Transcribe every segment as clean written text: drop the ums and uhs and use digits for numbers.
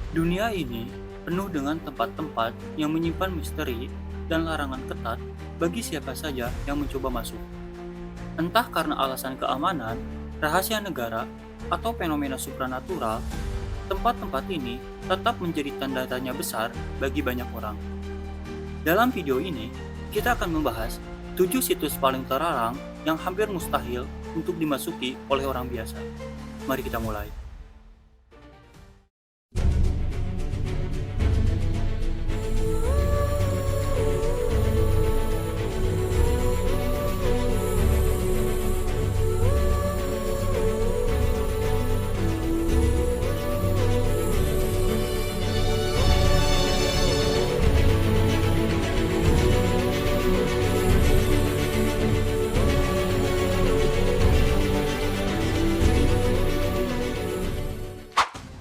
Dunia ini penuh dengan tempat-tempat yang menyimpan misteri dan larangan ketat bagi siapa saja yang mencoba masuk. Entah karena alasan keamanan, rahasia negara, atau fenomena supranatural, tempat-tempat ini tetap menjadi tanda tanya besar bagi banyak orang. Dalam video ini, kita akan membahas 7 situs paling terlarang yang hampir mustahil untuk dimasuki oleh orang biasa. Mari kita mulai.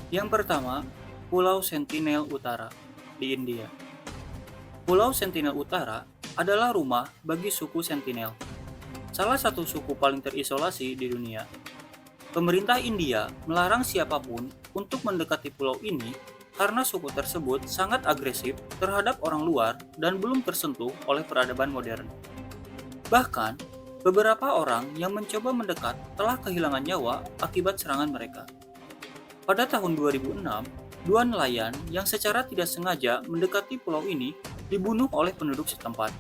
Yang pertama, Pulau Sentinel Utara di India. Pulau Sentinel Utara adalah rumah bagi suku Sentinel, salah satu suku paling terisolasi di dunia. Pemerintah India melarang siapapun untuk mendekati pulau ini karena suku tersebut sangat agresif terhadap orang luar dan belum tersentuh oleh peradaban modern. Bahkan, beberapa orang yang mencoba mendekat telah kehilangan nyawa akibat serangan mereka. Pada tahun 2006, dua nelayan yang secara tidak sengaja mendekati pulau ini dibunuh oleh penduduk setempat.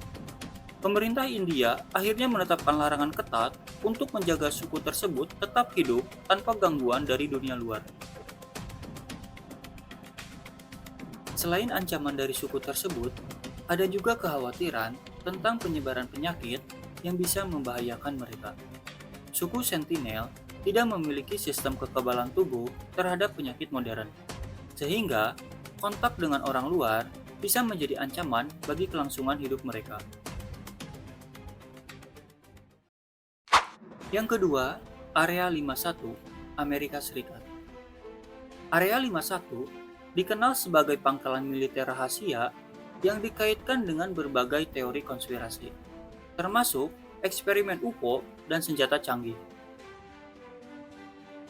Pemerintah India akhirnya menetapkan larangan ketat untuk menjaga suku tersebut tetap hidup tanpa gangguan dari dunia luar. Selain ancaman dari suku tersebut, ada juga kekhawatiran tentang penyebaran penyakit yang bisa membahayakan mereka. Suku Sentinel tidak memiliki sistem kekebalan tubuh terhadap penyakit modern, sehingga kontak dengan orang luar bisa menjadi ancaman bagi kelangsungan hidup mereka. Yang kedua, Area 51, Amerika Serikat. Area 51 dikenal sebagai pangkalan militer rahasia yang dikaitkan dengan berbagai teori konspirasi, termasuk eksperimen UFO dan senjata canggih.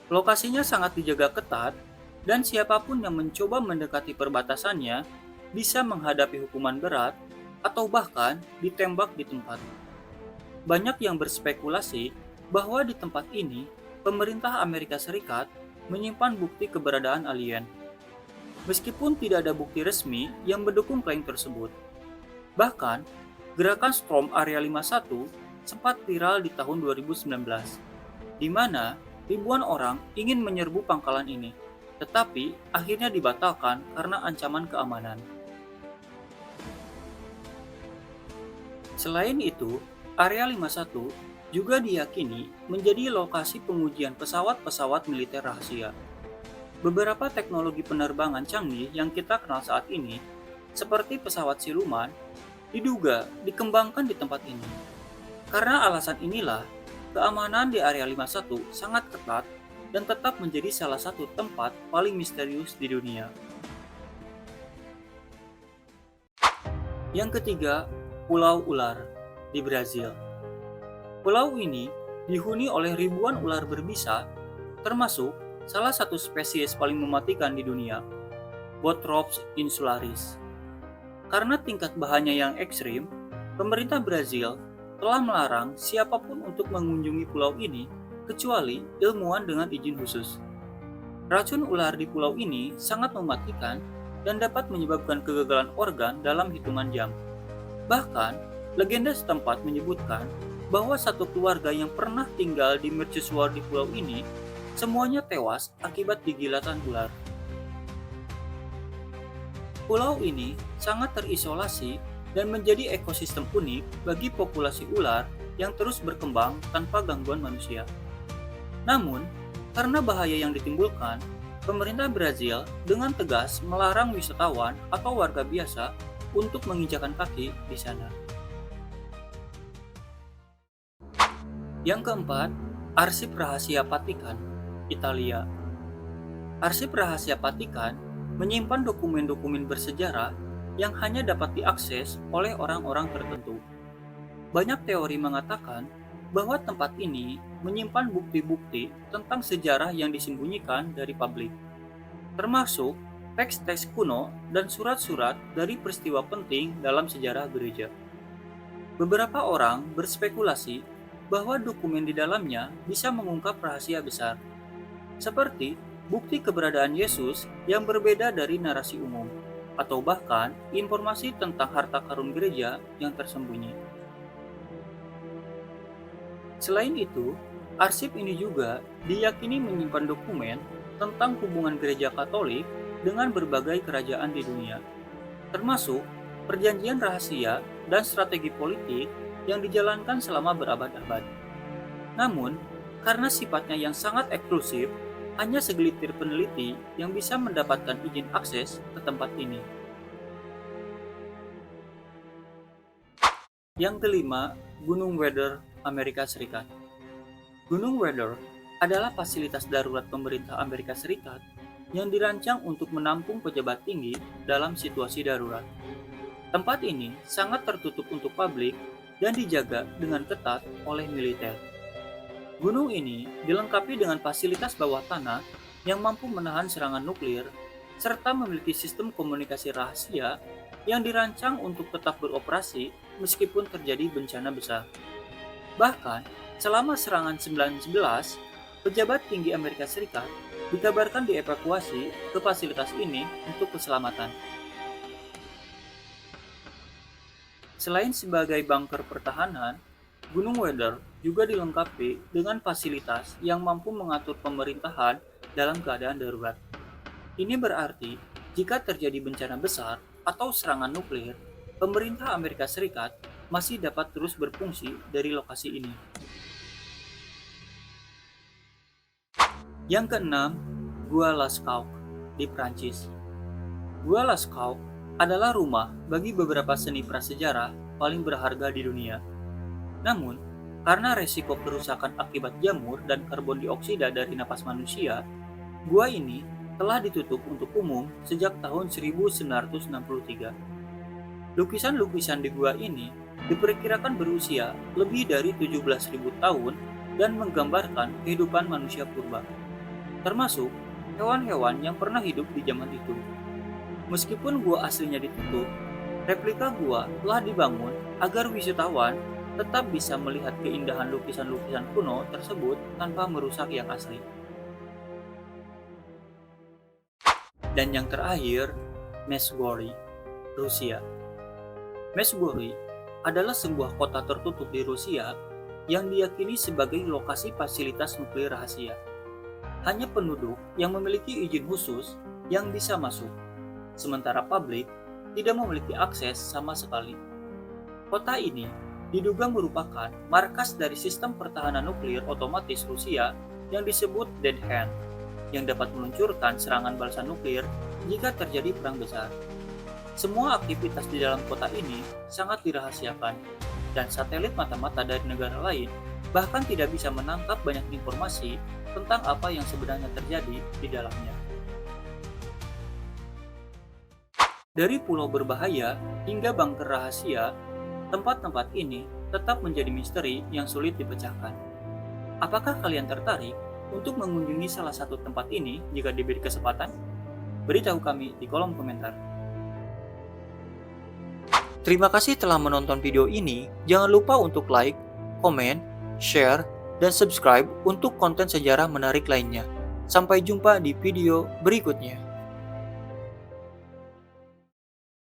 Lokasinya sangat dijaga ketat, dan siapapun yang mencoba mendekati perbatasannya bisa menghadapi hukuman berat atau bahkan ditembak di tempat. Banyak yang berspekulasi bahwa di tempat ini, pemerintah Amerika Serikat menyimpan bukti keberadaan alien. Meskipun tidak ada bukti resmi yang mendukung klaim tersebut. Bahkan, gerakan Storm Area 51 sempat viral di tahun 2019, di mana ribuan orang ingin menyerbu pangkalan ini, tetapi akhirnya dibatalkan karena ancaman keamanan. Selain itu, Area 51 juga diyakini menjadi lokasi pengujian pesawat-pesawat militer rahasia. Beberapa teknologi penerbangan canggih yang kita kenal saat ini, seperti pesawat siluman, diduga dikembangkan di tempat ini. Karena alasan inilah, keamanan di Area 51 sangat ketat dan tetap menjadi salah satu tempat paling misterius di dunia. Yang ketiga, Pulau Ular di Brazil. Pulau ini dihuni oleh ribuan ular berbisa, termasuk salah satu spesies paling mematikan di dunia, Bothrops insularis. Karena tingkat bahayanya yang ekstrim, pemerintah Brazil telah melarang siapapun untuk mengunjungi pulau ini kecuali ilmuwan dengan izin khusus. Racun ular di pulau ini sangat mematikan dan dapat menyebabkan kegagalan organ dalam hitungan jam. Bahkan, legenda setempat menyebutkan bahwa satu keluarga yang pernah tinggal di mercusuar di pulau ini semuanya tewas akibat gigilatan ular. Pulau ini sangat terisolasi dan menjadi ekosistem unik bagi populasi ular yang terus berkembang tanpa gangguan manusia. Namun, karena bahaya yang ditimbulkan, pemerintah Brazil dengan tegas melarang wisatawan atau warga biasa untuk menginjakan kaki di sana. Yang keempat, Arsip Rahasia Vatikan, Italia. Arsip Rahasia Vatikan menyimpan dokumen-dokumen bersejarah yang hanya dapat diakses oleh orang-orang tertentu. Banyak teori mengatakan bahwa tempat ini menyimpan bukti-bukti tentang sejarah yang disembunyikan dari publik, termasuk teks-teks kuno, dan surat-surat dari peristiwa penting dalam sejarah gereja. Beberapa orang berspekulasi bahwa dokumen di dalamnya bisa mengungkap rahasia besar, seperti bukti keberadaan Yesus yang berbeda dari narasi umum, atau bahkan informasi tentang harta karun gereja yang tersembunyi. Selain itu, arsip ini juga diyakini menyimpan dokumen tentang hubungan gereja Katolik dengan berbagai kerajaan di dunia, termasuk perjanjian rahasia dan strategi politik yang dijalankan selama berabad-abad. Namun, karena sifatnya yang sangat eksklusif, hanya segelintir peneliti yang bisa mendapatkan izin akses ke tempat ini. Yang kelima, Gunung Weather, Amerika Serikat. Gunung Weather adalah fasilitas darurat pemerintah Amerika Serikat yang dirancang untuk menampung pejabat tinggi dalam situasi darurat. Tempat ini sangat tertutup untuk publik dan dijaga dengan ketat oleh militer. Gunung ini dilengkapi dengan fasilitas bawah tanah yang mampu menahan serangan nuklir, serta memiliki sistem komunikasi rahasia yang dirancang untuk tetap beroperasi meskipun terjadi bencana besar. Bahkan, selama serangan 9/11, pejabat tinggi Amerika Serikat dikabarkan dievakuasi ke fasilitas ini untuk keselamatan. Selain sebagai bunker pertahanan, Gunung Weather juga dilengkapi dengan fasilitas yang mampu mengatur pemerintahan dalam keadaan darurat. Ini berarti, jika terjadi bencana besar atau serangan nuklir, pemerintah Amerika Serikat masih dapat terus berfungsi dari lokasi ini. Yang keenam, Gua Lascaux di Prancis. Gua Lascaux adalah rumah bagi beberapa seni prasejarah paling berharga di dunia. Namun, karena resiko kerusakan akibat jamur dan karbon dioksida dari napas manusia, gua ini telah ditutup untuk umum sejak tahun 1963. Lukisan-lukisan di gua ini diperkirakan berusia lebih dari 17.000 tahun dan menggambarkan kehidupan manusia purba, termasuk hewan-hewan yang pernah hidup di zaman itu. Meskipun gua aslinya ditutup, replika gua telah dibangun agar wisatawan tetap bisa melihat keindahan lukisan-lukisan kuno tersebut tanpa merusak yang asli. Dan yang terakhir, Mezhgory, Rusia. Mezhgory adalah sebuah kota tertutup di Rusia yang diyakini sebagai lokasi fasilitas nuklir rahasia. Hanya penduduk yang memiliki izin khusus yang bisa masuk, sementara publik tidak memiliki akses sama sekali. Kota ini diduga merupakan markas dari sistem pertahanan nuklir otomatis Rusia yang disebut Dead Hand, yang dapat meluncurkan serangan balasan nuklir jika terjadi perang besar. Semua aktivitas di dalam kota ini sangat dirahasiakan, dan satelit mata-mata dari negara lain bahkan tidak bisa menangkap banyak informasi tentang apa yang sebenarnya terjadi di dalamnya. Dari pulau berbahaya hingga bunker rahasia, tempat-tempat ini tetap menjadi misteri yang sulit dipecahkan. Apakah kalian tertarik untuk mengunjungi salah satu tempat ini jika diberi kesempatan? Beritahu kami di kolom komentar. Terima kasih telah menonton video ini. Jangan lupa untuk like, komen, share, dan subscribe untuk konten sejarah menarik lainnya. Sampai jumpa di video berikutnya.